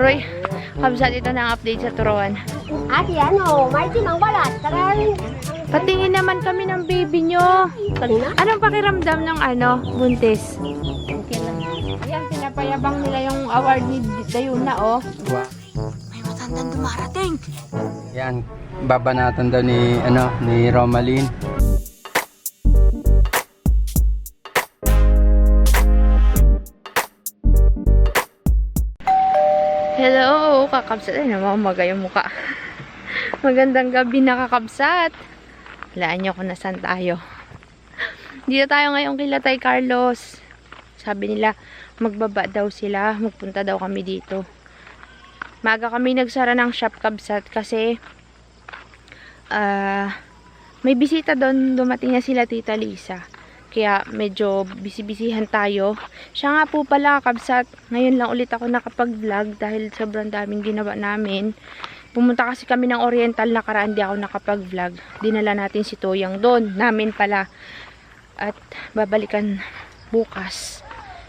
Roy, kabsat ito na ang update sa turuan. Ate, may timang balat. Patingin naman kami ng baby nyo. Kanina? Anong pakiramdam ng buntis? Okay lang. Ayan, pinapayabang nila yung award ni Dayuna, oh. May matandang dumarating. Yan, babanatan daw ni Romaline. Hello, kakabsat. Ay, namamaga yung muka. Magandang gabi na kakabsat. Laan nyo kung nasan tayo. Dito tayo ngayon kila Tay Carlos. Sabi nila, magbaba daw sila. Magpunta daw kami dito. Maga kami nagsara ng shop kabsat kasi may bisita doon. Dumating na sila Tita Lisa. Kaya medyo busy-busyhan tayo. Siya nga po pala kabsat. Ngayon lang ulit ako nakapag-vlog dahil sobrang daming ginawa namin. Pumunta kasi kami ng Oriental nakaraan, di ako nakapag-vlog. Dinala natin si Toyang doon. Namin pala. At babalikan bukas.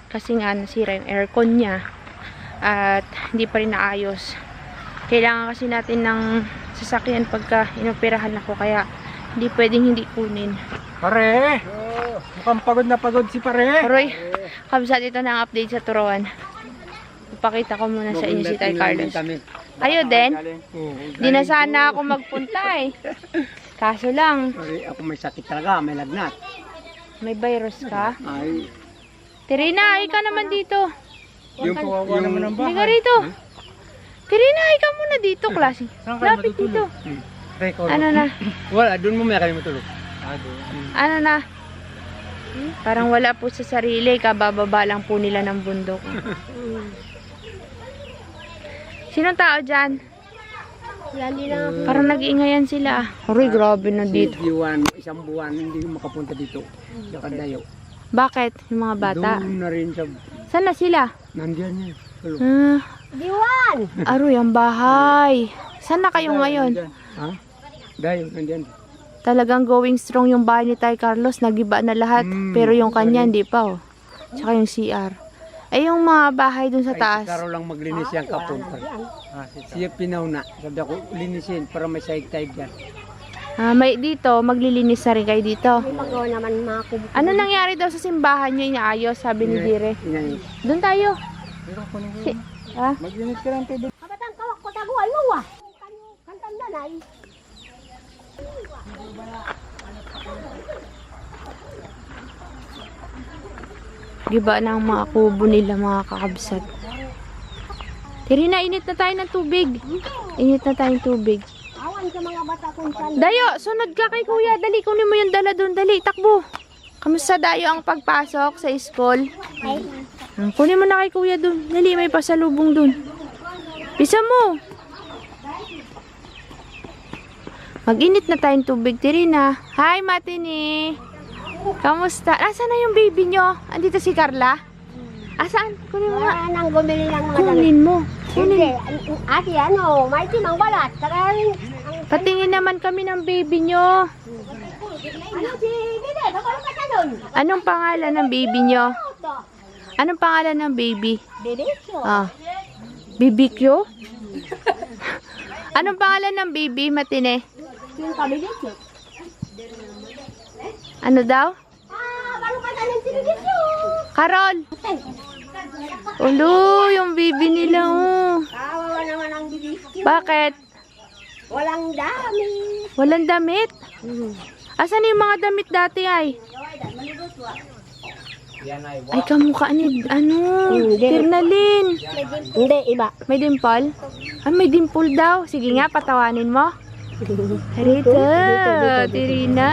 Kasi nga nasira yung aircon niya. At hindi pa rin naayos. Kailangan kasi natin ng sasakyan pagka inoperahan ako. Kaya hindi pwedeng hindi kunin. Pare! Mukhang pagod na pagod si pare. Roy, kabsat ito na ang update sa turuan. Ipakita ko muna sa inyo si Tay Carlos. Ayo din. Di na sana ako magpunta eh. Kaso lang, Ako may sakit talaga, may lagnat. may virus ka. Ay, Tirina, ikaw naman dito. yung kawawa naman ang Hindi ka rito. Tirina, ikaw muna dito, klase. Lapit dito. Ano na? Wala, doon mo may kayo matulog. Ano na? Parang wala po sa sarili. Kabababa lang po nila ng bundok. Sinong tao dyan? Yan din ang Parang nag-iingayan sila. Aroy, grabe na dito. Isang buwan, hindi makapunta dito. Dayo. Bakit? Yung mga bata? Doon na rin sa, Saan na sila? nandiyan yan. Tulog. diwan. Aroy, ang bahay. Saan na kayo ngayon? Ha? Dayo, nandiyan. Talagang going strong yung bahay ni Tay Carlos. Nagiba na lahat. Pero yung kanya, hindi pa, oh. Tsaka yung CR. Eh, yung mga bahay dun sa taas. Ay, si Karo lang maglinis yan kapon. Siya pinauna. Sabi ako, linisin para may saig-taig yan. May dito, maglilinis na rin kayo dito. May magawa naman mga kubo. Ano nangyari daw sa simbahan nyo? Inaayos, sabi ni Dire. Inayos. Doon tayo. Ha? Maglinis ka lang tayo. Kapatang kawak ko taguan mo ah. Kantang nanay. Giba na ang mga kubo nila, mga kakabsat. Tirina, init na tayo ng tubig. Init na tayong tubig. Awan sa mga bata kung saan. Dayo, sunod ka kay kuya. Dali, kunin mo yung dala doon. Dali, takbo. Kamusta Dayo ang pagpasok sa school? Ay, Kunin mo na kay kuya doon. Dali, may pasalubong doon. Pisa mo. Mag-init na tayong tubig, Tirina. Hi, Matini. Kamusta? Nasaan na yung baby nyo? Andito si Carla? Asaan? Kunin mo nga. wala nang bumili ng mga damit. Kunin mo. Hindi. Kunin. Ate, may timang balat. Patingin naman kami ng baby nyo. Si Dede, bakal ka siya doon. Anong pangalan ng baby nyo? Anong pangalan ng baby? Dede, BBQ? Anong pangalan ng baby, Matine? yung kami dito. Ano daw? Baru ka tanin si Dede. Carol! Ulo, yung baby nila, oh. Kawawa naman ang Dede. Bakit? Walang dami. Walang damit? Asan yung mga damit dati ay? Ay, kamukha ni, Tirnalin. Hindi, iba. May dimple? Ah, may dimple daw. Sige nga, patawanin mo. Rito, Tirina.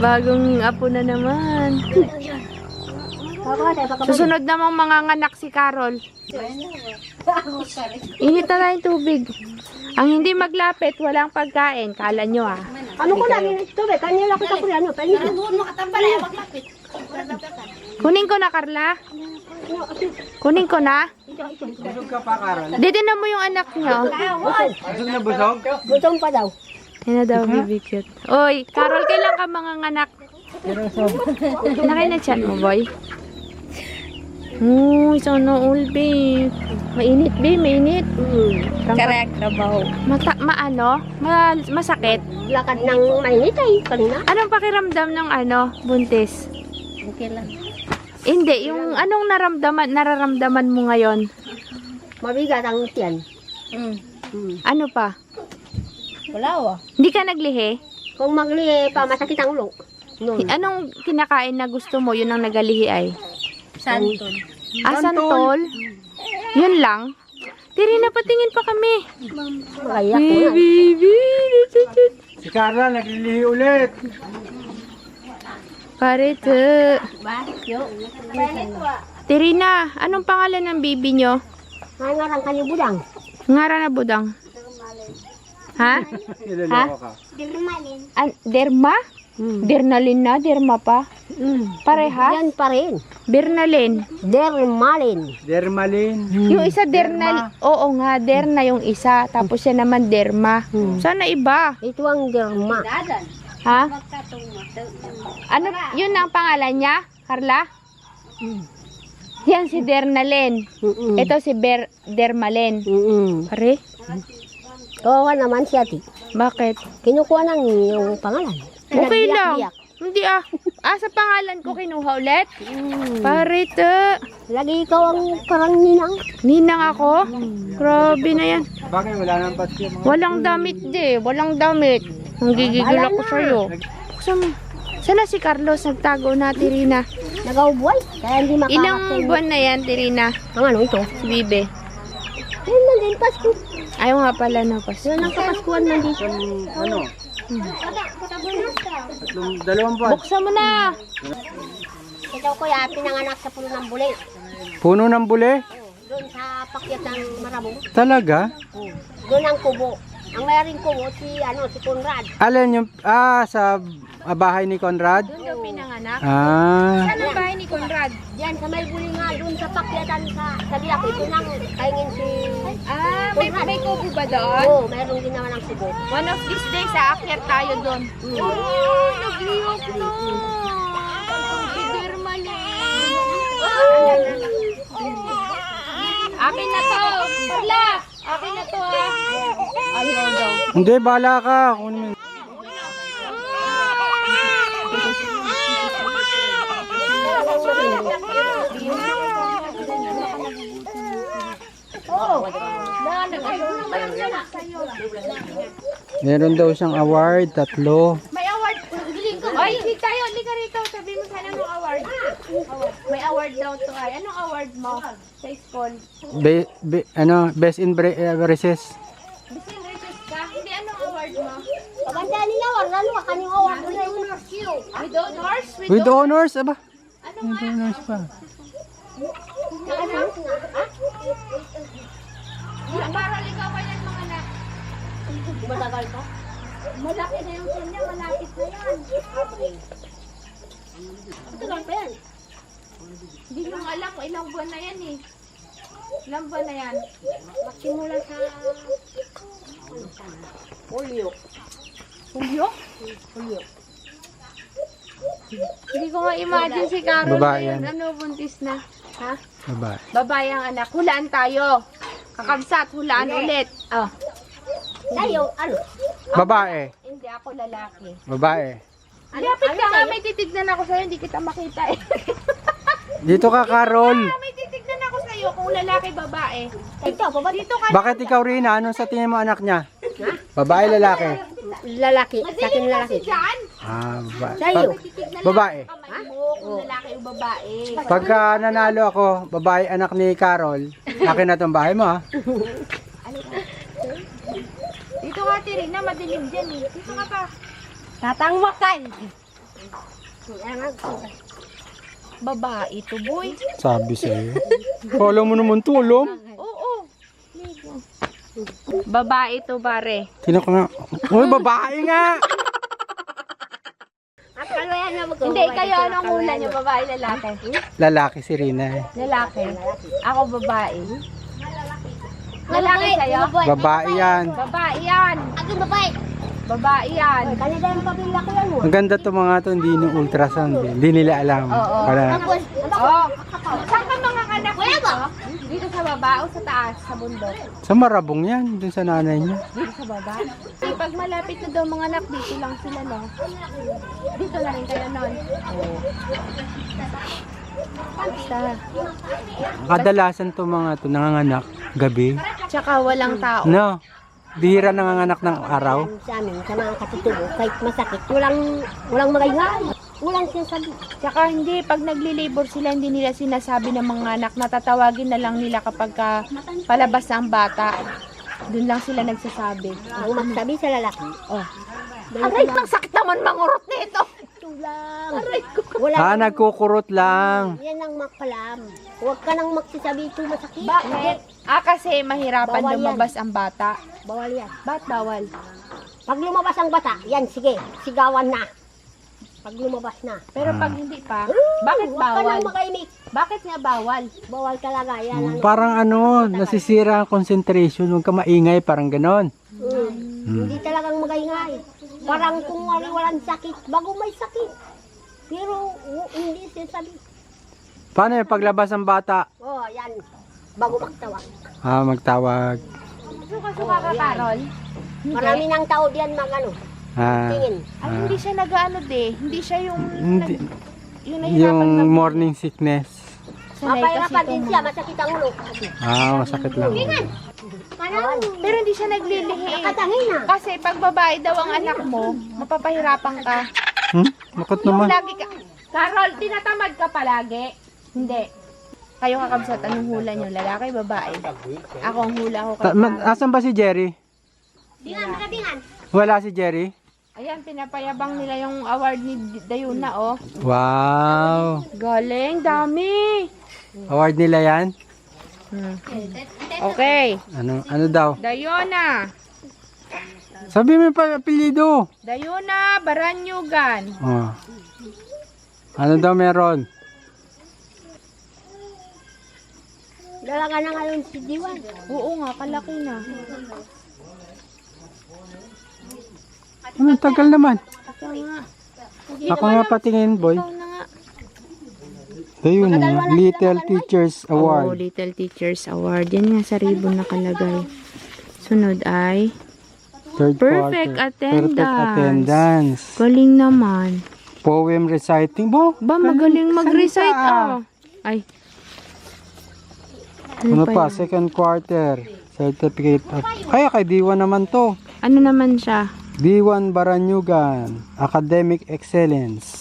Bagong apo na naman. Susunod namang mga nganak si Carol. Init na tayong tubig. Ang hindi maglapit, walang pagkain. Kala nyo ah. Ano ko lang yung ito, kanila ko sa kuryano. Kunin ko na, Carla. Kunin ko na. Busog ka pa, Karal. Dito mo yung anak nyo. Busog na busog? Butong pa daw. Yan na daw, baby cute. Oy, Carol, kailan ka mga nganak? Nakay na chat mo, boy? Uy, sana all, babe. Mainit, be, mainit. Correct, trabaho. Masakit. Lakad ng mainit ay kanina. Anong pakiramdam ng buntis? Okay lang. Hindi, yung anong nararamdaman mo ngayon? Mabigat ang tiyan. Ano pa? Wala Hindi ka naglihi? Kung magli pa, masakit ang ulo. Anong kinakain na gusto mo? Yun ang nagalihi ay. Santol. Santol? Yun lang? Tirina, patingin pa kami. Magayak ko nga. Baby. Si Carla, naglilihi ulit. Parito. Ba? Yo. Tirina, anong pangalan ng baby nyo? May ngarang kanibudang. Ngara na budang. Ha? Niloloko ka. Derma? Dernalin na? Derma pa? Parehas? Yan pa rin. Bernalin. Dermalin. Dermalin. Yung isa Dernal. Oo nga, Derna yung isa. Tapos yan naman Derma. Sana iba. Ito ang derma. Ha? Ano? Yun ang pangalan niya? Carla? Yan si Dernalin. Ito si Dermalin. Pare? Kawawa naman si ate. Bakit? Kinukuha ng yung pangalan. Okay Biyak-biyak. lang. Hindi sa pangalan ko kinuha ulit? Parito. Lagi ikaw ang parang ninang. Ninang ako? Grabe na yan. Bakit wala nang paski? Walang damit walang damit. Ang gigigil ako sa'yo. Buksan mo. Sana si Carlos nagtago na, Tirina. Nag-aubuay. Kaya hindi makakakil. Ilang buwan na yan, Tirina? Ang ano ito? Si Bibe. Ayun man din, Pasko. Ayaw nga pala na pas. Yun ang kapaskuhan man dito. Ano? 2 buwan. Buksan mo na. Ito kuya, pinanganak sa puno ng buli. Puno ng bule? Doon sa pakyat ng Marabong. Talaga? Doon ang kubo. Ang mayroong kubo, si Conrad. Alin yung, sa bahay ni Conrad? Doon daw pinanganak. Ah. Saan ang bahay ni Conrad? Yan, sa may buli nga, doon sa pakyatan sa Biaki. Doon ang kaingin si... May kubo ba doon? Oo, mayroong ginawa ng kubo. One of these days, aakyat tayo doon. Oh, nagliyok na. Akin na to. Parla. Akin na to Ayaw daw. Hindi, bala ka. Kunin mo. Meron daw siyang award, 3. May award. Ay, hindi tayo. Hindi ka rito. Sabi mo sana ng award. May award daw to ay. Anong award mo sa school? Best in recess. Bising riches ka? Hindi, anong award mo? Paganda nila, lalo ka kanyang award. With honors? With honors, aba. Ano With honors pa. Para ikaw pa yan mga anak. Matagal pa? Malaki na yung kanya. Malapit na yan. Matagal pa yan. Hindi mo alam kung ilang buwan na yan eh. Ilang buwan na yan? Magsimula sa... Hulyo. Hulyo? Hulyo. Hindi ko nga imagine si Carol Babae ngayon. yan. Ano, buntis na? Ha? Babae. Babae ang anak. Hulaan tayo. Kakabsat, hulaan ulit. Oh. Tayo, ano? Babae. Hindi ako lalaki. Babae. Lapit ka nga, may titignan ako sa'yo. Hindi kita makita eh. Dito ka, Carol. May titignan ako sa'yo kung lalaki, babae. Ito, baba dito. Bakit ikaw rin? Anong sa tingin mo anak niya? Babae, lalaki? Lalaki. Sa akin lalaki. Diyan. Babae. Sa'yo. Babae. Kamay mo kung lalaki o babae. Pagka nanalo ako, babae anak ni Carol, akin na tong bahay mo ha. Dito nga, Tirina, madilim dyan eh. Dito nga pa. Tatangwakan. Babae to, boy. Sabi sa'yo. Kala mo naman tulong. Oo. Babae to, pare. Sino ka nga? Uy, babae nga! Hindi, kayo anong hula nyo? Babae, lalaki? Lalaki si Rina. Lalaki. Ako babae. Lalaki sa'yo? Babae yan. Babae yan. Akin babae. Babae yan. Kanina yung pamilya ko yan mo. Ang ganda to mga to, hindi ni ultrasound. Hindi nila alam. Oo. Para, Tapos, Oh. Saan ka mga anak dito? Dito Saan sa baba o sa taas? Sa bundok? Sa Marabong yan, dun sa nanay niya. Dito sa baba? Eh, pag malapit na daw mga anak, dito lang sila, no? Dito na rin kayo nun. Basta. Kadalasan to mga to nanganganak gabi. Tsaka walang tao. No. Bihira nanganganak ng araw. Sa amin, sa mga katutubo, kahit masakit, walang magaywa. Walang sinasabi. Tsaka hindi, pag nagli-labor sila, hindi nila sinasabi ng mga anak, natatawagin na lang nila kapag palabas na ang bata. Doon lang sila nagsasabi. Ang magsabi sa lalaki. Oh. Aray, pang sakit naman mangurot nito. Ito lang. Aray ko. Wala Nagkukurot lang. yan ang makalam. Huwag ka nang magsasabi ito masakit. Bakit? Kasi mahirapan Bawal yan. lumabas ang bata. Bawal yan. Ba't bawal? Pag lumabas ang bata, yan, sige, sigawan na. Pag lumabas na. Pero pag hindi pa, bakit Huwag ka bawal? nang makaimik. Bakit nga bawal? Bawal talaga. Yan ang... Parang nasisira ang concentration. Huwag ka maingay, parang ganon. Hindi talagang magayngay. Parang kung walang sakit, bago may sakit. Pero hindi sinasabi. Paano yung paglabas ng bata? Oh, yan. Bago magtawag. Magtawag. Suka-suka ka, Carol? Marami ng tao diyan magano. Tingin. Ay, hindi siya nag-ano Hindi siya yung... Hindi. Yung nahirapan Yung morning sickness. Sanay kasi Mapahirapan din itong- siya, masakit ang ulo. Masakit lang. Parang Pero hindi siya naglilihi. nakatangin na. Kasi pag babae daw ang anak mo, mapapahirapan ka. Bakit Yung naman? lagi ka... Carol, tinatamad ka palagi. Hindi. Kayo kakabsat, anong hula nyo? Lalaki, babae? Ako ang hula ko kay Carol. Asan ba si Jerry? Tingan, makatingan. Wala si Jerry? Ayan, pinapayabang nila yung award ni Dayuna, oh. Wow! Galing, dami. Award nila yan? Okay. Ano daw? Dayuna. Sabi mo pa apelyido. Dayuna Baranyugan. Oh. Ano daw meron? Dalaga na ngayon si Diwan. Oo nga, kalaki na. Tagal naman. Ikaw nga. Ako nga patingin, boy. Ikaw na nga. Ayun na, Little Teachers Oh, Award. Little Teachers Award. Yan nga sa ribbon nakalagay. Sunod ay Third Perfect quarter. attendance. Perfect attendance. galing naman. Poem reciting. Bo, Ba, magaling mag-recite ah. Ay. Ano pa pa? yan? Second quarter. Certificate of... Kaya kay D1 naman to. Ano naman siya? D1 Baranyugan. Academic Excellence.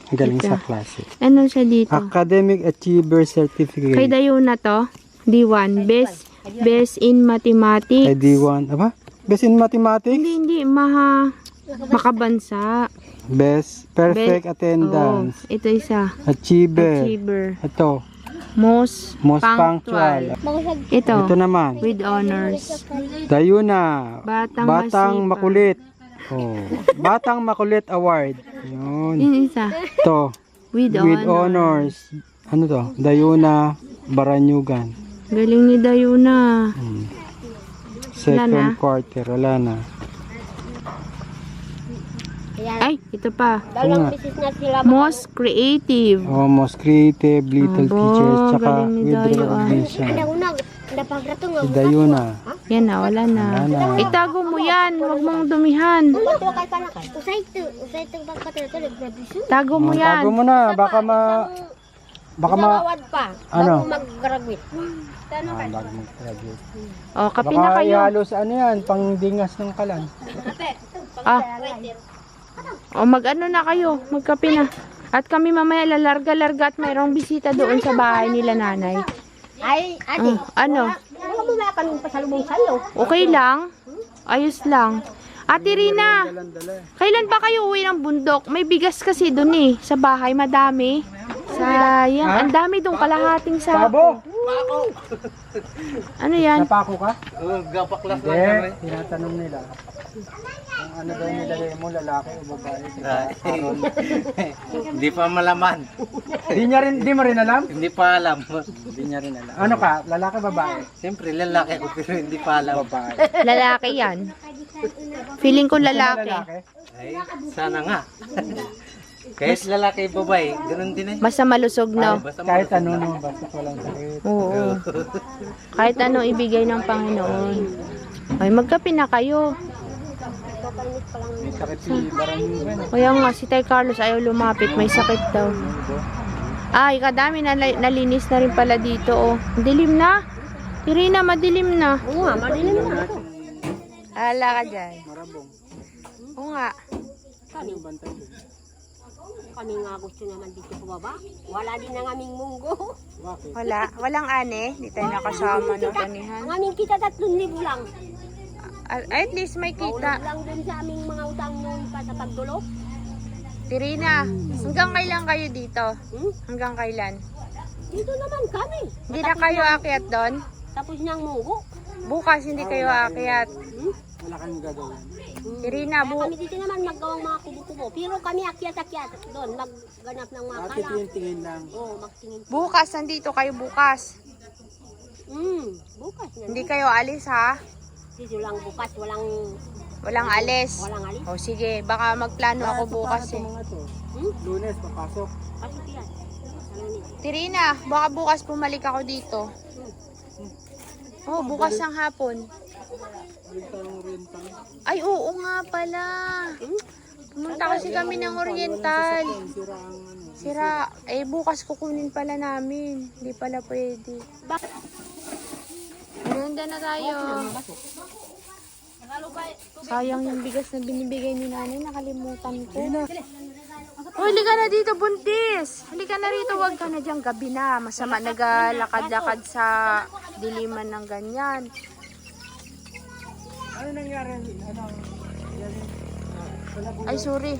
Ang galing Ito. sa klase. Ano siya dito? Academic Achiever Certificate. Kay Dayuna to. D1. Best in Mathematics. Kay D1. Aba? Best in Mathematics? Hindi. Makabansa. Best Perfect Oh, Attendance. ito isa. Achiever. Achiever. Ito. Most Punctual. Ito. Ito naman. With honors. Dayuna. Batang Makulit. Oh. Batang Makulit Award. Yun. Yun isa. Ito. With Honors. Ano to? Dayuna Baranyugan. Galing ni Dayuna. Second Wala na? quarter. Wala na. Ayan. Ay, ito pa. Dalawang beses na sila Most creative. Most creative, little Abo, teachers, tsaka galing ni with Dayo, ah. recognition. Una, napagrato nga. Si Dayuna. Yan na, wala na. Wala na. Itago mo yan. Huwag mong dumihan. Bato kay kanakay. Usay ito pagkatira to naggraduation. Tago mo yan. Tago mo na. Baka Nawawad pa. Ano? Bago mag-graduate. bago mag-graduate. O, kape na Baka kayo. ihalo sa ano yan, pang dingas ng kalan. Ah. O, mag-ano na kayo. Magkape na. At kami mamaya lalarga-larga at mayroong bisita doon sa bahay nila nanay. Ay, ate. Ano? Wala mo ba kami pasalubong sa'yo? Okay lang? Ayos lang. Ate Rina, kailan ba kayo uwi ng bundok? May bigas kasi doon sa bahay, madami. Sayang, ang dami doon kalahating Tabo! Ano yan? Napako ka? Gapaklas lang kami. Tinatanong nila. Kung ano daw nilagay mo, lalaki o babae. Hindi pa malaman. Di mo rin alam? Hindi pa alam. Hindi niya rin alam. Ano ka? Lalaki babae? Siyempre, lalaki ako pero hindi pa alam. Babae. Lalaki yan. Feeling ko lalaki. Ay, sana nga. Kahit lalaki babae, ganun din eh. Basta malusog, no? Basta Kahit malusog ano lang. naman, basta walang sakit. Oo. Kahit anong ibigay ng Panginoon. Ay, magkape na kayo. Kakainit pa lang. May sakit si Barangay. Kaya nga, si Tay Carlos ayaw lumapit. May sakit daw. Ay, kadami na nalinis na rin pala dito, oh. Dilim na. Irina, madilim na. Oo nga, madilim na ako. Hala ka dyan. Marabong. Oo nga. Kami, Bantay doon. kami nga gusto naman dito sa baba. Wala din ang aming munggo. Bakit? Wala. Walang ane. Di tayo nakasama ng tanihan. Ang aming kita 3,000 lang. At least may Maulog kita. lang dun sa aming mga utang noon pa sa pagdulo. Irina, hanggang kailan kayo dito? Hmm? Hanggang kailan? Dito naman kami. Hindi na kayo aakyat doon? Tapos niyang munggo. Bukas hindi kayo aakyat. Hmm? Wala kang gagawin. Irina, Kami dito naman maggawang mga kubo-kubo. Pero kami akyat-akyat doon. Magganap ng mga Bakit kala. yung tingin lang? Oo, magtingin. bukas nandito kayo bukas. Bukas na. Hindi kayo alis ha? Dito lang bukas. Walang Alis. alis. O sige, baka magplano ako bukas eh. Mga to. Hmm? Lunes, papasok. Pasok yan. Salamin. Tirina, baka bukas pumalik ako dito. Oh, bukas ng hapon. Oriental, oriental. Ay, oo nga pala. Pumunta kasi kami ng Oriental. Sira ang ano. Sira, bukas kukunin pala namin. Hindi pala pwede. Merienda na tayo. Sayang yung bigas na binibigay ni nanay. Nakalimutan ko. Oh, halika na dito, buntis. Halika na rito. Huwag ka na dyan. Gabi na. Masama nagalakad-lakad sa diliman ng ganyan. Ano nangyari? Ano? Ay, sorry.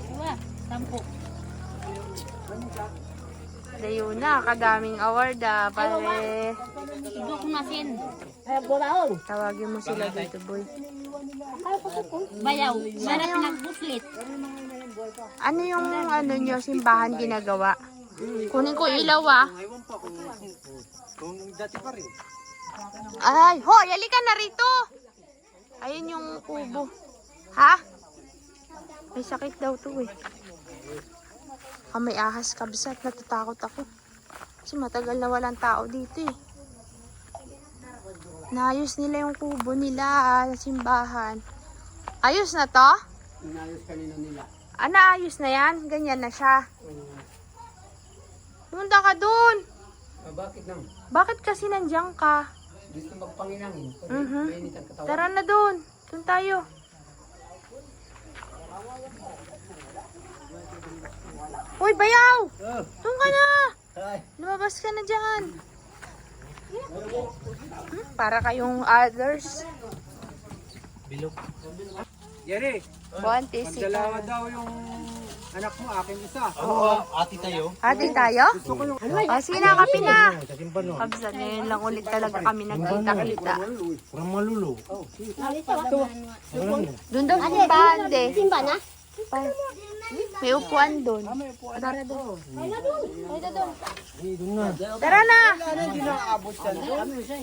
Dayo na. Kadaming award pare. Ay, buraon. Tawagin mo sila dito, boy. Bayaw. Sana pinagbuslit. Ano yung nyo, simbahan ginagawa? Kunin ko ilaw Ewan pa kung dati pa rin. Ay, hoy, halika na rito. Ayun yung kubo. Ha? May sakit daw to eh. May ahas kabsat, natatakot ako. Kasi matagal na walang tao dito eh. Naayos nila yung kubo nila sa simbahan. Ayos na to? Inayos kanina nila. Naayos na yan? Ganyan na siya. Punta ka dun. Bakit nang? Bakit kasi nandiyan ka? Gusto magpanginangin. Pag Mhm. mainit ang katawan. Tara na dun. Dun tayo. Uy, bayaw! Dun ka na! Lumabas ka na dyan. Para kayong others. Yeri, Bonte, dalawa daw yung anak mo, akin isa. Oo, ati tayo. Ate tayo? O, sige na, kape na. Kabsa, ngayon lang ulit talaga kami nagkita-kita. Parang malulo. Doon daw simbahan, de. Simba na? May upuan doon. Tara doon. Tara na.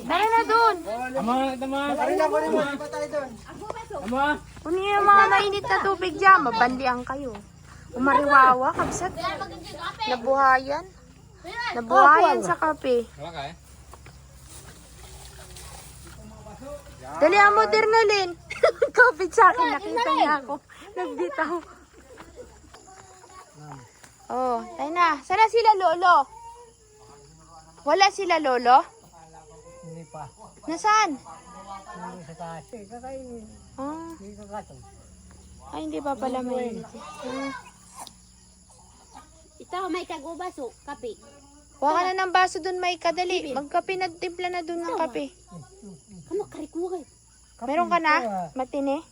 Tara na doon. Kunin yung mga mainit na tubig dyan. Mabanlian kayo. Umariwawa, kabsat. Nabuhayan. Nabuhayan sa kape. Dali ang modernalin. Kapit sa akin. Nakita niya ako. Nagbitaw. Oh, tayo na. Sana sila lolo? Wala sila lolo? Hindi pa. Nasaan? Sa taas. Kakainin. Ah, Hindi kakatong. ay, hindi pa pala may... Ito, may tagubaso. Kape. Kuha ka na ng baso dun, may kadali. Magkape na, timpla na dun ng kape. Ano, karikuha kayo? Meron ka na? Matine?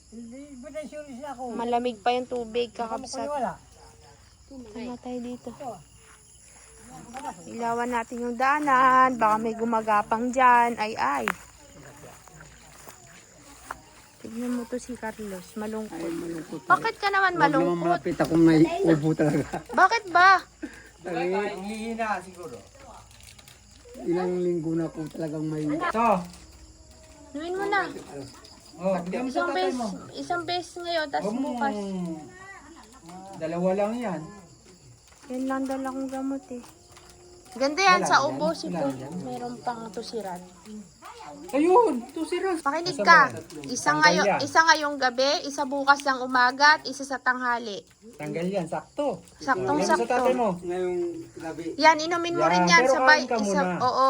Hindi ba na sure siya ako? Malamig pa yung tubig, kakabsat. Wala. Tama tayo dito. Ilawan natin yung daanan. Baka may gumagapang dyan. Ay. Tignan mo to si Carlos. Malungkot. Bakit ka naman Huwag naman malungkot? malapit ako may ubo talaga. Bakit ba? Hihina siguro. Ilang linggo na po talagang may... Gawin mo na. Isang beses ngayon, tapos bukas. Dalawa lang yan. Yan lang dala kong gamot eh. Ganda yan sa ubo si po. Meron pang tusiran. Ayun, tusiras. Makinig ka. Isa ngayong gabi, isa bukas ng umaga, at isa sa tanghali. Tanggal yan, sakto. Saktong-sakto. Ngayong gabi. Yan, inumin mo rin yan. Pero Sabay, kain ka muna. oo.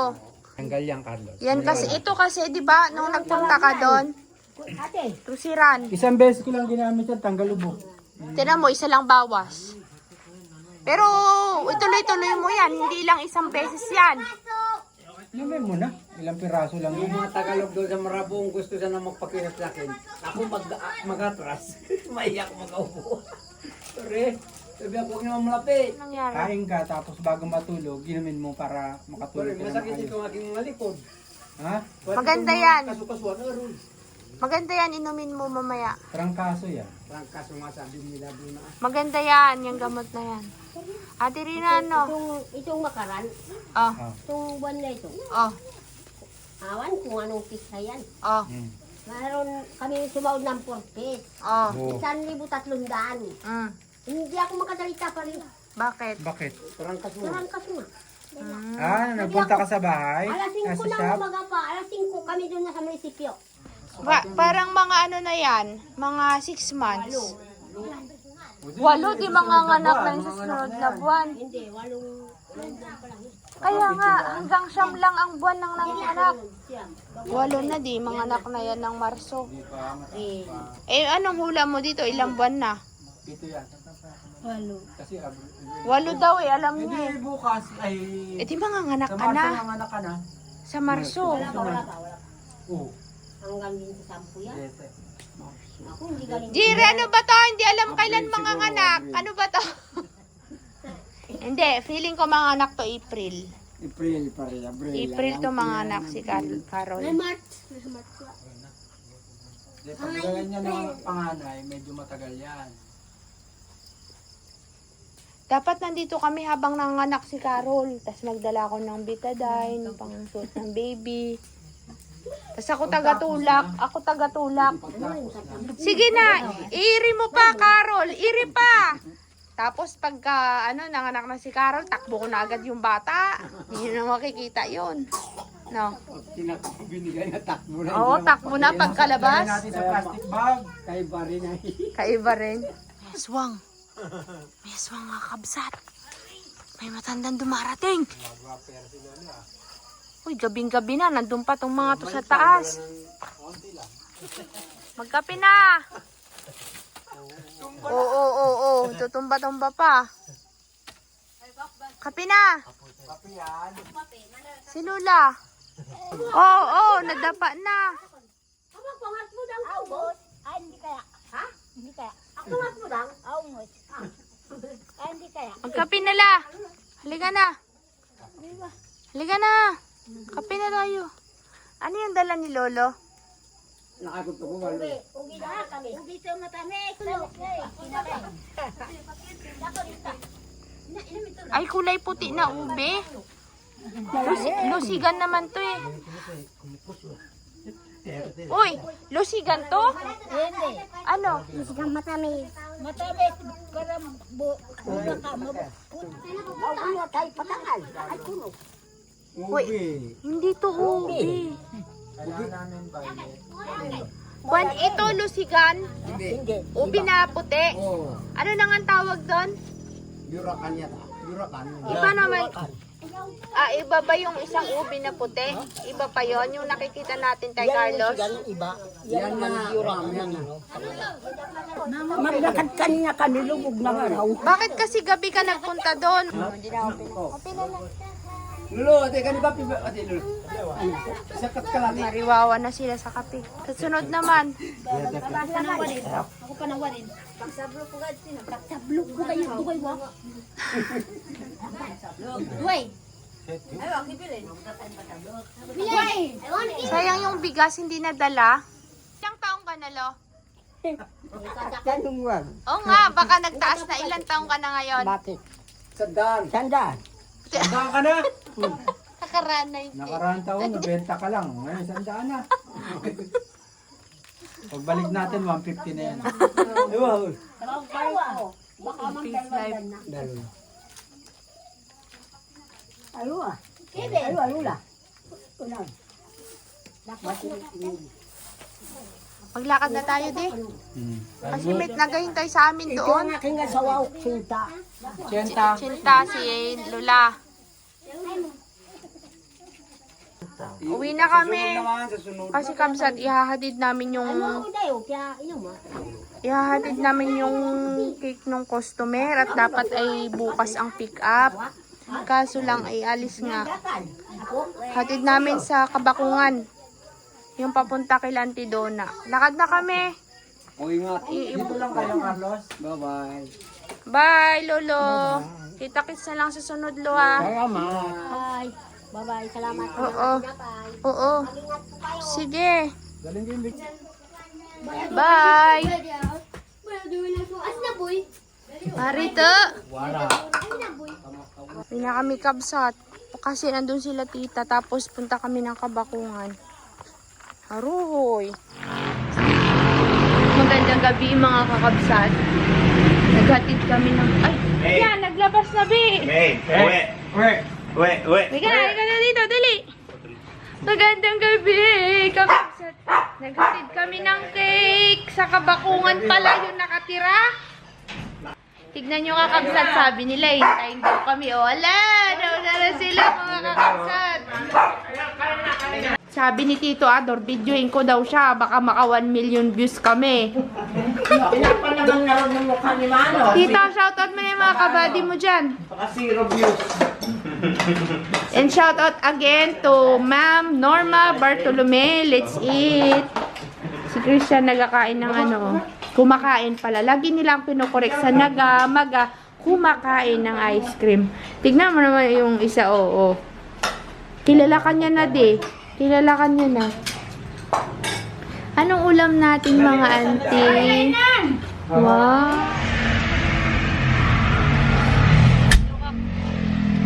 Tanggal yan, Carlos. Yan kasi, ito kasi, di ba, nung nagpunta ka doon, Ate, tusiran. Isang beses ko lang ginamit yan, tanggal ubo. Tinan mo, isa lang bawas. Pero, ituloy-tuloy mo yan. Hindi lang isang beses yan. Inumin mo na. Ilang piraso lang Yung yun. mga Tagalog doon sa Marabong gusto sana magpakinas sa akin. Ako mag-atras. Maiyak mag-aupo. Sorry. Sabi ako, huwag naman malapit. Anong nangyari? Kain ka, tapos bago matulog, inumin mo para makatulog Sorry, ka na masakit maayos. ito ang aking mga likod. Ha? Maganda yan. Kasukasuan na rin. Maganda yan, inumin mo mamaya. Trangkaso yan. Parang kaso nga sabi nila doon na. Maganda yan, yung gamot na yan. Ate Rina, ano? itong makaran, Oh, itong buwan na ito, oh, awan kung anong pista yan. oh, Mayroon kami sumawad ng 4 piece. oh. 1,300. Mm. Hindi ako makasalita pa rin. Bakit? Bakit? Parang kaso. Parang kaso nga. Nagpunta ka sa bahay? Alas 5 Sa na shop? umaga pa. Alas 5 kami doon na sa munisipyo. Parang mga ano na yan, mga 6 months. 8, di mga nganak na yung susunod na buwan. Hindi, 8 buwan pa lang. Kaya nga, hanggang 9 lang ang buwan ng nanganak. Siyam. 8 na di, mga anak na yan ng Marso. Eh, Eh, anong hula mo dito? Ilang buwan na? Ito yan. 8. Kasi 8 daw eh, alam niya eh. bukas ay... Eh, di mga nganak Sa ka na. Marso anak ka na. Sa Marso. Wala pa. Oo. Hanggang din sa 10 yan. Ako hindi galing. Jire, ano ba to? Hindi alam kailan mga anak. Ano ba to? Hindi, feeling ko mga anak to April. April pa rin. April to mga anak si Carol. March. Pagdagalan niya ng panganay, medyo matagal yan. Dapat nandito kami habang nanganak si Carol. Tapos magdala ko ng betadine, pang suot ng baby. Tapos ako taga-tulak. Sige na, iri mo pa, Carol. Iri pa. Tapos pagka, nanganak na si Carol, takbo ko na agad yung bata. Hindi na makikita yun. No? Binigay na takbo na. Oo, takbo na pagkalabas. Natin sa plastic bag. Kay Bari na. Kaiba rin. May aswang. May aswang mga kabsat. May matandang dumarating. Uy, gabing-gabi na. Nandun pa tong mga to sa taas. Magkape na. Oo. Tutumba-tumba pa. Kape na. Si Lula. Oo, nadapa na. Pangat mo dang ubos. Ay, hindi kaya. Ha? Hindi kaya. Ako pangat mo dang? Ubos. Ay, hindi kaya. Magkape na la. Halika na. Halika na. Kape na tayo. Ano yung dala ni Lolo? Nakagusto ko walo. Ugi na kami. Ugi sa matami. Ay, kulay puti na ube. Lusigan naman to eh. Uy, lusigan to? Hindi. Ano? Isigang matami. Matami. Para mura ka. Ako nga tayo patangal. Ay, kuno. Uy, hindi to ube. Kailangan namin violet. Kwan, ito lusigan. Hindi. Ube na puti. Oo. Ano nang ang tawag doon? Yurakan yata. Yurakan. Iba naman. Iba ba yung isang ube na puti? Iba pa yon yung nakikita natin kay Carlos? Yan na. Yurakan. Maglakad kanina kami lubog na araw. Bakit kasi gabi ka nagpunta doon? Lulo, ate, ganun ba? Ate, Lulo. Sakat ka lang. Mariwawa na sila sa kape. Kasunod naman. Ako panawarin. Pagsablok ko gad sino? Pagsablok ko kayo. Duway mo. Duway. Ay, wag ibilin. Duway. Sayang yung bigas hindi nadala. Ilang taong ka na, Lo? Ganun wag. Oo nga, baka nagtaas na. Ilang taong ka na ngayon? Bakit? Sandaan. Sandaan ka na! Nakaranay. Nakaraan taon, nabenta ka lang. Ngayon, sandaan na. Pagbalik natin, 150 na yan. Ewan. Baka man dalawa na. Alula. Alula. Kunang. Maglakad na tayo, di. Kasi may naghahintay sa amin Ito doon. ang aking asawa, Sinta. Sinta si Lola. Uwi na kami. Kasi kabsat, ihahatid namin yung Ano dayo, kaya iyo ma. ihahatid namin yung cake ng customer at dapat ay bukas ang pick up. Kaso lang ay alis nga. Hatid namin sa Kabakungan. Yung papunta kay Auntie Donna. Lakad na kami. O ingat. Dito lang kayo, Carlos. Bye-bye. Bye, Lolo. Kita-kits na lang sa sunod, Lo, ha. Bye. Bye-bye. Salamat. Oo. Bye. Oo. Sige. Bye. Marito. Hindi na kami kabsat. Kasi nandun sila tita. Tapos punta kami ng Kabakungan. Aruhoy. Magandang gabi mga kakabsat. Naghatid kami ng... Ay! Yan! Naglabas na, Bi! Wait. Halika na dito, dali. Magandang gabi, kabsat. Naghatid kami ng cake. Sa Kabakungan pala yung nakatira. Tignan nyo nga, kabsat. Sabi nila, hintayin daw kami. O, wala. Daw sila, mga kakabsat. Sabi ni Tito Ador, videoin ko daw siya. Baka maka 1 million views kami. Pinapanagang nga ng mukha ni Mano. Tita, shoutout mo na yung mga kabady mo dyan. Baka 0 views. And shout out again to Ma'am Norma Bartolome. Let's eat. Si Christian nagkakain ng ano. Kumakain pala. Lagi nilang pinokorek sa maga, kumakain ng ice cream. Tignan mo naman yung isa, oo. Kilala ka niya na, di. Kilala ka niya na. Anong ulam natin, mga auntie? Wow.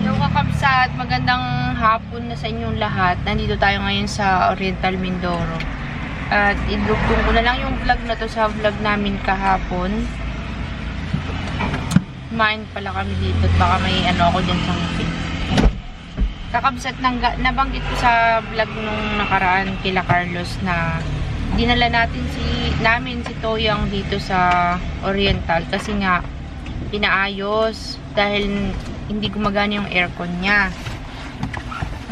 Yung kakabsat, magandang hapon na sa inyong lahat. Nandito tayo ngayon sa Oriental Mindoro. At idugtong ko na lang yung vlog na to sa vlog namin kahapon. Kumain pala kami dito at baka may ano ako dyan sa ngipin. Kakabsat, nabanggit ko sa vlog nung nakaraan kila Carlos na dinala natin namin si Toyang dito sa Oriental kasi nga pinaayos dahil hindi gumagana yung aircon niya.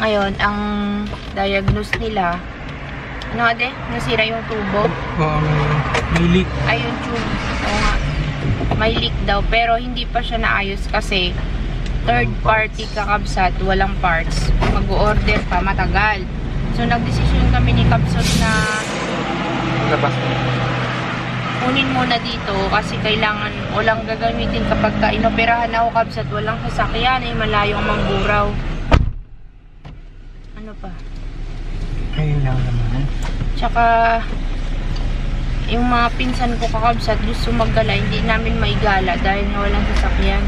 Ngayon, ang diagnose nila, ano ade? Nasira yung tubo. May leak. Ay, yung tube. Oo nga. May leak daw. Pero hindi pa siya naayos kasi third party kakabsat, walang parts. Mag-order pa, matagal. So, nagdesisyon kami ni Kabsat na kunin muna dito kasi kailangan walang gagamitin kapag inoperahan ako, Kabsat. Walang sasakyan, ay malayong Mangguraw. Ano pa? Ayun lang naman. Tsaka yung mga pinsan ko kakabsat gusto maggala, hindi namin maigala dahil nga walang sasakyan.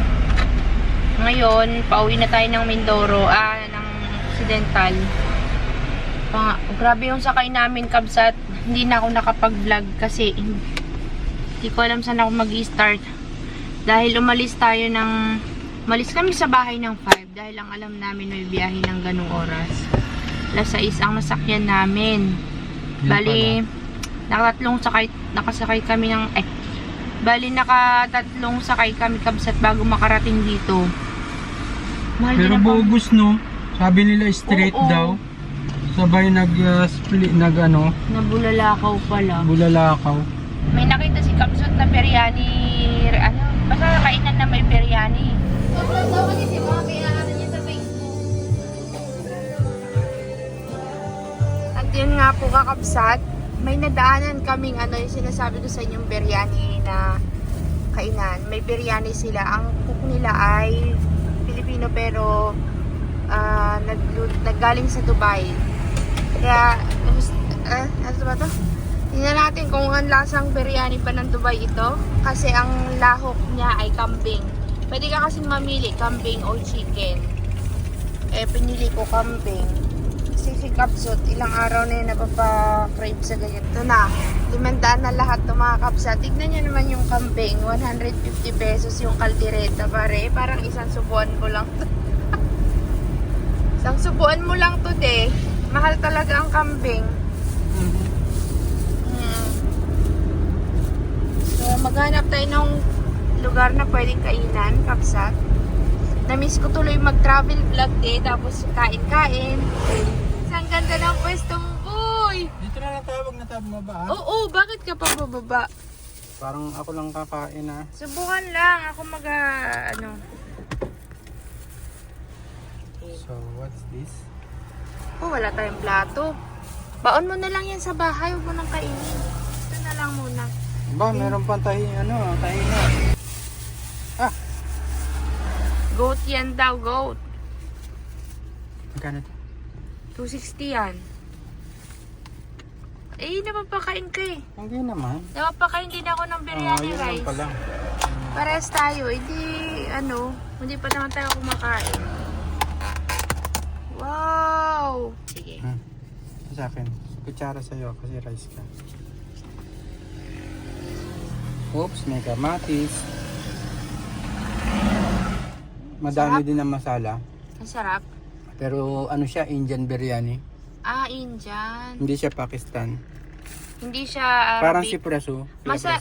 Ngayon, pauwi na tayo ng Mindoro, ng Occidental. Grabe yung sakay namin, kabsat. Hindi na ako nakapag-vlog kasi hindi ko alam saan ako mag-i-start. Dahil umalis kami sa bahay ng 5 dahil ang alam namin may biyahe ng ganung oras. Alas 6 ang nasakyan namin. Bali, nakasakay kami ng, nakatatlong sakay kami, kabsat, bago makarating dito. Mahal Pero din ako. bogus, no? Sabi nila straight Oo. daw. Sabay nag-split, Nabulalakaw pala. bulalakaw. May nakita si Kabsat na biryani, basta kainan na may biryani. At yun nga po, kakabsat, may nadaanan kaming yung sinasabi ko sa inyong biryani na kainan. May biryani sila. Ang cook nila ay Pilipino pero naggaling sa Dubai. Kaya, ano ba to? Tingnan natin kung ang lasang biryani pa ng Dubai ito. Kasi ang lahok niya ay kambing. Pwede ka kasing mamili, kambing o chicken. Pinili ko kambing. Kasi si Kabsat, ilang araw na yun napapa-crave sa ganyan. Ito na, 500 na lahat ito mga Kabsat. Tignan nyo naman yung kambing, 150 pesos yung kaldereta pare. Parang isang subuan ko lang. Sang subuan mo lang to, de. Mahal talaga ang kambing. So, maghanap tayo ng lugar na pwedeng kainan, kapsat. Namiss ko tuloy mag-travel vlog, de. Tapos kain-kain. Ang ganda ng pwestong boy. Dito na natawag na tayo bumaba. Oo, bakit ka pa bababa? Parang ako lang kakain ah. Subukan lang. Ako So, what's this? Oh, wala tayong plato. Baon mo na lang yan sa bahay. Huwag mo nang kainin. Ito na lang muna. Ba, meron pang tahi na. Goat yan daw, goat. Magkano to? 260 yan. Eh, napapakain ka eh. Hindi naman. Napapakain din ako ng biryani yun lang rice. pala. Parehas tayo. Hindi pa naman tayo kumakain. Wow! Sige. Ito sa akin. Kutsara sa'yo kasi rice ka. Oops, may kamatis. Madami Sarap. din ang masala. Ang sarap. Pero ano siya, Indian biryani. Ah, Indian. Hindi siya Pakistan. Hindi siya Arabic. Parang si Praso.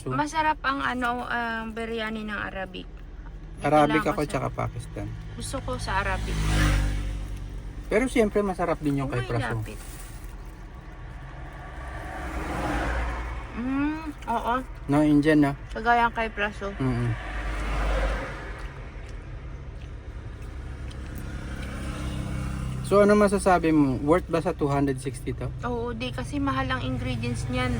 Masarap ang biryani ng Arabic. Ito Arabic lang ako masarap. tsaka Pakistan. Gusto ko sa Arabic. Pero siyempre masarap din yung kay May Praso. lapit. Oo. No, Indian na. Kagaya kay Praso. So ano masasabi mo? Worth ba sa 260 to? Oo, di kasi mahal ang ingredients niyan.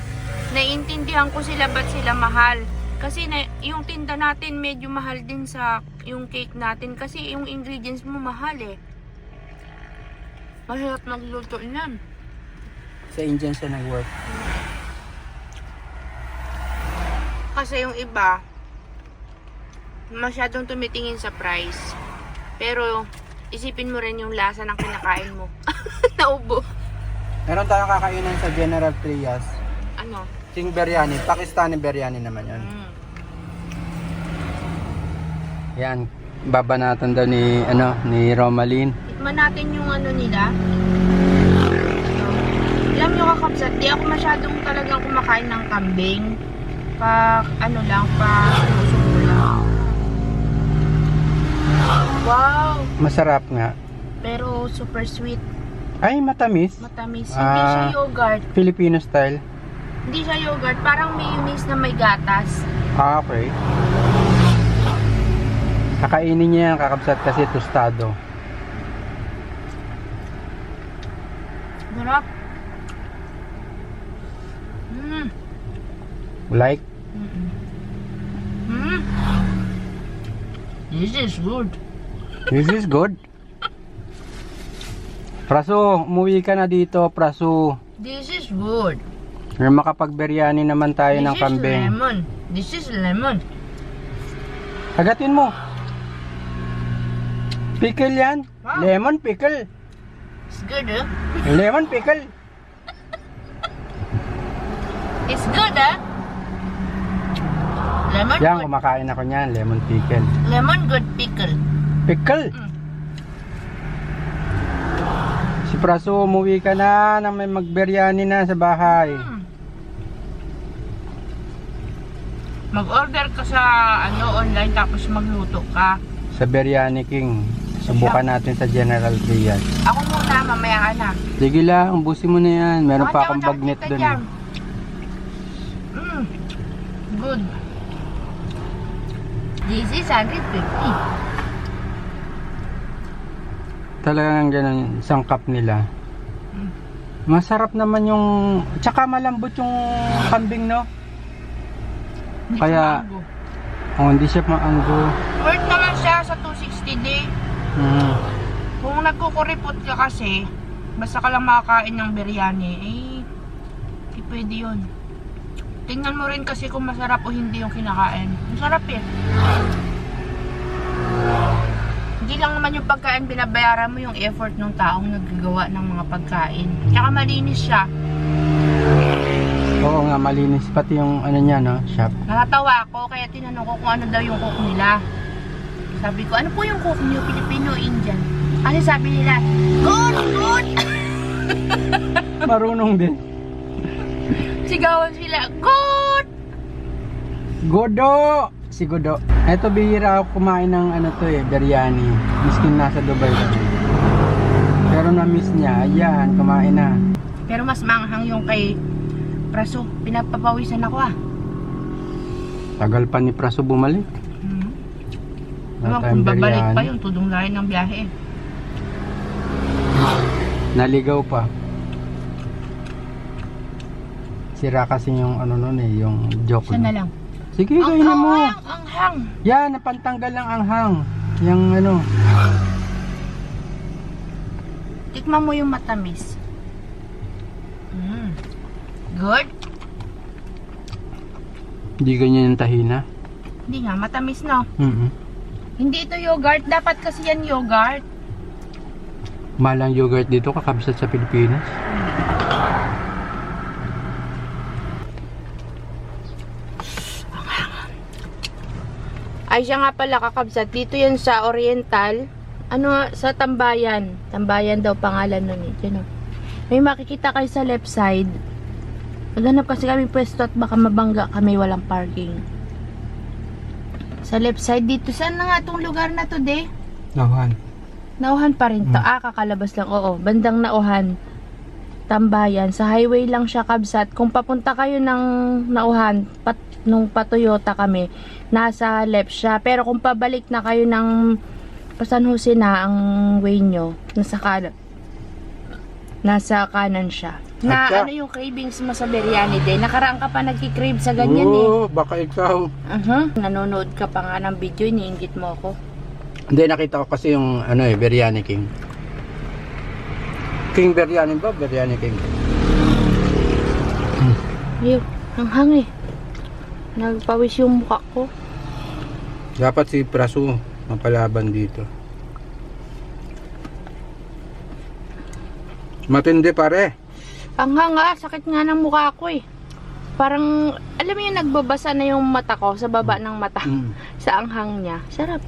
Naiintindihan ko sila ba't sila mahal. Kasi yung tinda natin medyo mahal din sa yung cake natin. Kasi yung ingredients mo mahal eh. Mahirap magluto niyan. Sa Indian siya nag-work. Kasi yung iba, masyadong tumitingin sa price. Pero, isipin mo rin yung lasa ng kinakain mo. Naubo. Meron tayong kakainan sa General Trias. Ano? King biryani. Pakistani biryani naman yun. Yan. Babanatan daw ni Romaline. Tikman natin yung nila. Alam nyo kakapsat, di ako masyadong talagang kumakain ng kambing. Wow! Masarap nga. Pero super sweet. Ay, matamis. Matamis. Hindi siya yogurt. Filipino style. Hindi siya yogurt. Parang mayonnaise na may gatas. Ah, okay. Kakainin niya yan kakapsat kasi tostado. Sarap. Like? This is good. This is good. Praso, umuwi ka na dito, Praso. This is good. May makapagbiryani naman tayo ng kambing. Lemon. This is lemon. Hagatin mo. Pickle yan. Wow. Lemon pickle. It's good, huh? Lemon pickle. It's good, huh? Lemon Yan, good. kumakain ako niyan. Lemon pickle. Lemon good pickle. Pickle. Si Praso, umuwi ka na nang may magbiryani na sa bahay. Mag-order ka sa online tapos magluto ka. Sa Biryani King. Subukan natin sa General Trias. Ako muna, mamaya ka na. Sige lang, ubusin mo na yan. Meron pa akong bagnet kita dun. dyan. Good. This is 150. Talagang ganun, sangkap nila. Masarap naman yung... Tsaka malambot yung kambing, no? Kaya... hindi siya maanggo. Worth naman siya sa 260 day. Kung nagkukuripot ka kasi, basta ka lang makakain ng biryani, hindi pwede yun. Tingnan mo rin kasi kung masarap o hindi yung kinakain. Masarap eh. Hindi lang naman yung pagkain, binabayaran mo yung effort ng taong naggagawa ng mga pagkain. Tsaka malinis siya. Oo nga, malinis. Pati yung ano niya, no? Shop. Nakatawa ako, kaya tinanong ko kung ano daw yung cook nila. Sabi ko, ano po yung cook niyo? Filipino o Indian? Kasi sabi nila, good, good! Marunong din. Sigawan sila, good! Godo! Si Godo. Eto bihira ako kumain ng ano to biryani. Miskin nasa Dubai kami. Pero na-miss niya. Ayan, kumain na. Pero mas manghang yung kay Praso. Pinapapawisan ako ah. Tagal pa ni Praso bumalik. Ewan kung babalik pa yung tudong lahin ng biyahe. Naligaw pa. Sira kasi yung ano nun yung joke. Siya na lang. Sige, kainin mo. Ang hang. Yan, napantanggal lang ang hang. Yung ano. Tikman mo yung matamis. Good? Hindi ganyan yung tahina. Hindi nga, matamis no. Hindi ito yogurt. Dapat kasi yan yogurt. Malang yogurt dito kakabsat sa Pilipinas. Ay siya nga pala kakabsat. Dito yan sa Oriental. Ano, sa Tambayan. Tambayan daw pangalan nun eh. Diyan, oh. May makikita kayo sa left side. Naghanap kasi kami pwesto at baka mabangga kami, walang parking. Sa left side dito. Saan na nga itong lugar na to, de? Nauhan. Nauhan pa rin to. Kakalabas lang. Oo, bandang Nauhan. Tambayan. Sa highway lang siya, kabsat. Kung papunta kayo ng Nauhan, nung pa-Toyota kami, nasa left siya. Pero kung pabalik na kayo ng San Jose na ang way nyo, nasa kanan siya. Na Atya. ano yung cravings mo sa biryani din? Nakaraan ka pa nagki-crave sa ganyan eh. Oo, baka ikaw. Nanonood ka pa nga ng video, iniinggit mo ako. Hindi, nakita ko kasi yung ano Biryani King. King Biryani ba? Biryani King. Ayun, hanghang eh. Nagpawis yung mukha ko. Dapat si Praso mapalaban dito. Matindi pare. Hanghang nga, sakit nga ng mukha ko eh. Parang, alam mo yung nagbabasa na yung mata ko sa baba ng mata. Sa anghang niya. Sarap.